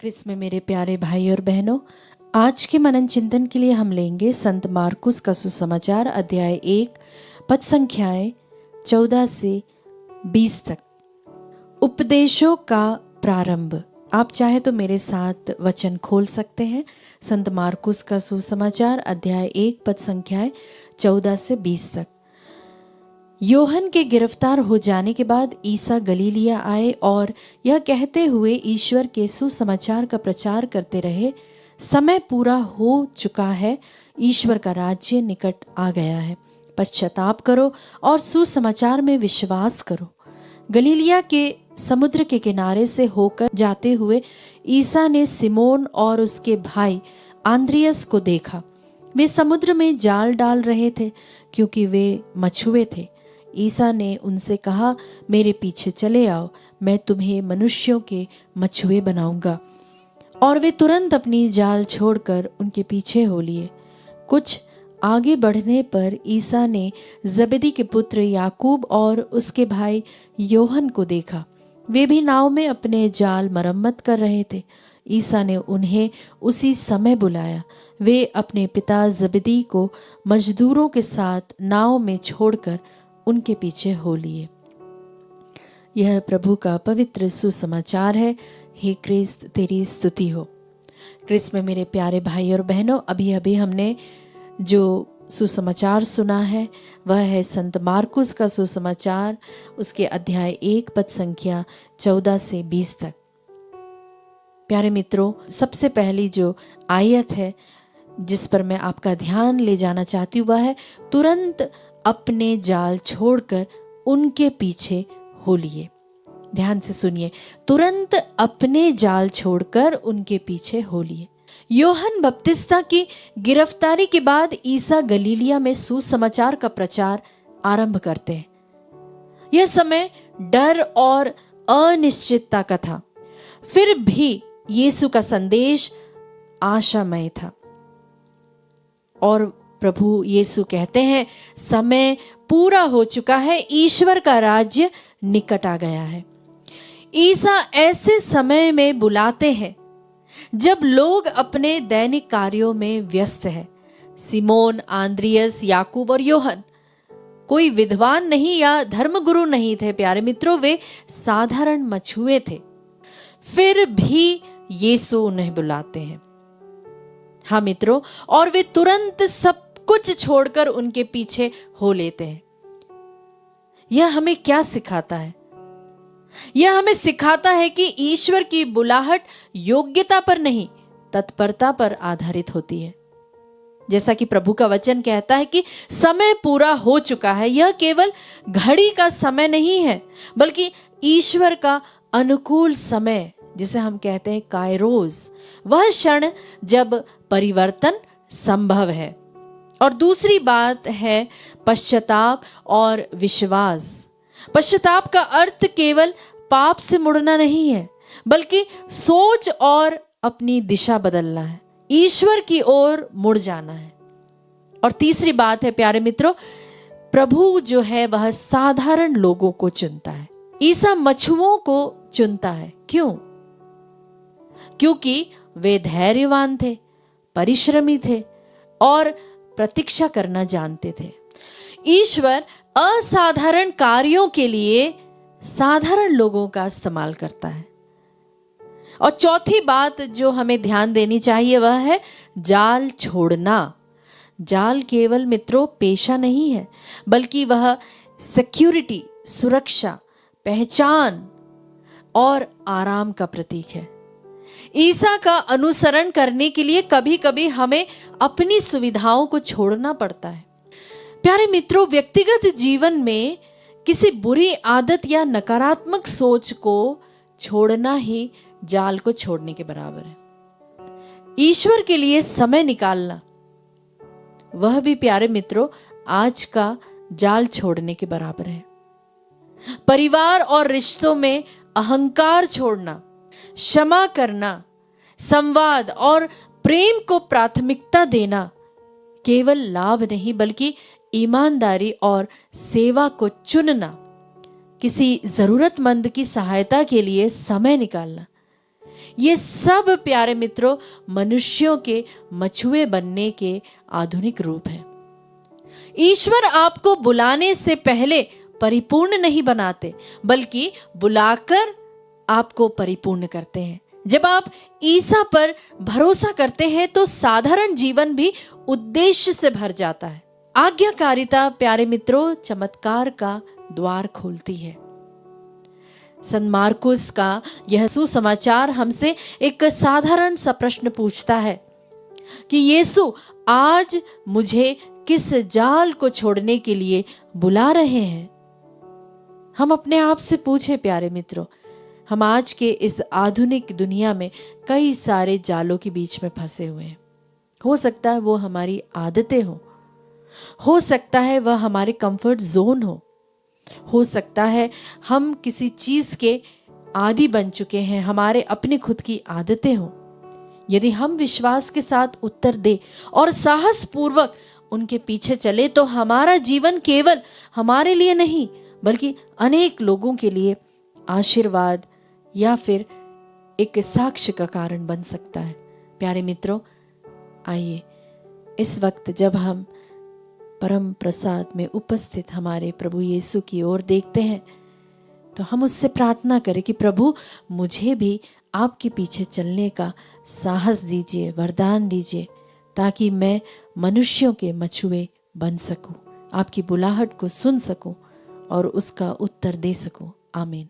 क्रिस्त में मेरे प्यारे भाई और बहनों, आज के मनन चिंतन के लिए हम लेंगे संत मार्कुस का सुसमाचार अध्याय 1 पद संख्याएं 14 से 20 तक। उपदेशों का प्रारंभ। आप चाहे तो मेरे साथ वचन खोल सकते हैं। संत मार्कुस का सुसमाचार अध्याय 1 पद संख्याएं 14 से 20 तक। योहन के गिरफ्तार हो जाने के बाद ईसा गलीलिया आए और यह कहते हुए ईश्वर के सुसमाचार का प्रचार करते रहे, समय पूरा हो चुका है, ईश्वर का राज्य निकट आ गया है, पश्चाताप करो और सुसमाचार में विश्वास करो। गलीलिया के समुद्र के किनारे से होकर जाते हुए ईसा ने सिमोन और उसके भाई आंद्रियस को देखा। वे समुद्र में जाल डाल रहे थे क्योंकि वे मछुए थे। ईसा ने उनसे कहा, मेरे पीछे चले आओ, मैं तुम्हें मनुष्यों के मछुए बनाऊंगा। और वे तुरंत अपनी जाल छोड़कर उनके पीछे हो लिए। कुछ आगे बढ़ने पर ईसा ने जबेदी के पुत्र याकूब और उसके भाई योहन को देखा। वे भी नाव में अपने जाल मरम्मत कर रहे थे। ईसा ने उन्हें उसी समय बुलाया। वे अपने पिता जबेदी को मजदूरों के साथ नाव में छोड़कर उनके पीछे हो लिए। यह प्रभु का पवित्र सुसमाचार है। हे क्रिस्त, तेरी स्तुति हो। क्रिस्त में मेरे प्यारे भाई और बहनों, अभी अभी हमने जो सुसमाचार सुना है वह है संत मार्कुस का सुसमाचार, उसके अध्याय 1 पद संख्या 14 से 20 तक। प्यारे मित्रों, सबसे पहली जो आयत है जिस पर मैं आपका ध्यान ले जाना चाहती हूँ वह है, तुरंत अपने जाल छोड़कर उनके पीछे हो लिए। ध्यान से सुनिए, तुरंत अपने जाल छोड़कर उनके पीछे हो लिए। योहन बपतिस्ता की गिरफ्तारी के बाद ईसा गलीलिया में सुसमाचार का प्रचार आरंभ करते हैं। यह समय डर और अनिश्चितता का था, फिर भी यीशु का संदेश आशामय था। और प्रभु यीशु कहते हैं, समय पूरा हो चुका है, ईश्वर का राज्य निकट आ गया है। ईसा ऐसे समय में बुलाते हैं जब लोग अपने दैनिक कार्यों में व्यस्त हैं। सिमोन, आंद्रियस, याकूब और योहन कोई विद्वान नहीं या धर्मगुरु नहीं थे। प्यारे मित्रों, वे साधारण मछुए थे। फिर भी यीशु उन्हें बुलाते हैं। हाँ मित्रों, और वे तुरंत सब कुछ छोड़कर उनके पीछे हो लेते हैं। यह हमें क्या सिखाता है? यह हमें सिखाता है कि ईश्वर की बुलाहट योग्यता पर नहीं, तत्परता पर आधारित होती है। जैसा कि प्रभु का वचन कहता है कि समय पूरा हो चुका है। यह केवल घड़ी का समय नहीं है, बल्कि ईश्वर का अनुकूल समय, जिसे हम कहते हैं कायरोस, वह क्षण जब परिवर्तन संभव है। और दूसरी बात है पश्चाताप और विश्वास। पश्चाताप का अर्थ केवल पाप से मुड़ना नहीं है, बल्कि सोच और अपनी दिशा बदलना है, ईश्वर की ओर मुड़ जाना है। और तीसरी बात है प्यारे मित्रों, प्रभु जो है वह साधारण लोगों को चुनता है। ईसा मछुओं को चुनता है। क्यों? क्योंकि वे धैर्यवान थे, परिश्रमी थे और प्रतीक्षा करना जानते थे। ईश्वर असाधारण कार्यों के लिए साधारण लोगों का इस्तेमाल करता है। और चौथी बात जो हमें ध्यान देनी चाहिए वह है जाल छोड़ना। जाल केवल मित्रों पेशा नहीं है, बल्कि वह सिक्योरिटी, सुरक्षा, पहचान और आराम का प्रतीक है। ईसा का अनुसरण करने के लिए कभी कभी हमें अपनी सुविधाओं को छोड़ना पड़ता है। प्यारे मित्रों, व्यक्तिगत जीवन में किसी बुरी आदत या नकारात्मक सोच को छोड़ना ही जाल को छोड़ने के बराबर है। ईश्वर के लिए समय निकालना, वह भी प्यारे मित्रों आज का जाल छोड़ने के बराबर है। परिवार और रिश्तों में अहंकार छोड़ना, क्षमा करना, संवाद और प्रेम को प्राथमिकता देना केवल लाभ नहीं, बल्कि ईमानदारी और सेवा को चुनना, किसी जरूरतमंद की सहायता के लिए समय निकालना, ये सब प्यारे मित्रों मनुष्यों के मछुए बनने के आधुनिक रूप हैं। ईश्वर आपको बुलाने से पहले परिपूर्ण नहीं बनाते, बल्कि बुलाकर आपको परिपूर्ण करते हैं। जब आप ईसा पर भरोसा करते हैं तो साधारण जीवन भी उद्देश्य से भर जाता है। आज्ञाकारिता प्यारे मित्रों चमत्कार का द्वार खोलती है। संत मार्कुस का यह सुसमाचार हमसे एक साधारण सा प्रश्न पूछता है कि यीशु आज मुझे किस जाल को छोड़ने के लिए बुला रहे हैं। हम अपने आप से पूछें प्यारे मित्रों, हम आज के इस आधुनिक दुनिया में कई सारे जालों के बीच में फंसे हुए हैं। हो सकता है वो हमारी आदतें हो सकता है वह हमारे कंफर्ट जोन हो सकता है हम किसी चीज के आदी बन चुके हैं, हमारे अपने खुद की आदतें हों। यदि हम विश्वास के साथ उत्तर दे और साहस पूर्वक उनके पीछे चले तो हमारा जीवन केवल हमारे लिए नहीं बल्कि अनेक लोगों के लिए आशीर्वाद या फिर एक साक्ष्य का कारण बन सकता है। प्यारे मित्रों, आइए इस वक्त जब हम परम प्रसाद में उपस्थित हमारे प्रभु यीशु की ओर देखते हैं तो हम उससे प्रार्थना करें कि प्रभु मुझे भी आपके पीछे चलने का साहस दीजिए, वरदान दीजिए, ताकि मैं मनुष्यों के मछुए बन सकूं, आपकी बुलाहट को सुन सकूं और उसका उत्तर दे सकूं। आमीन।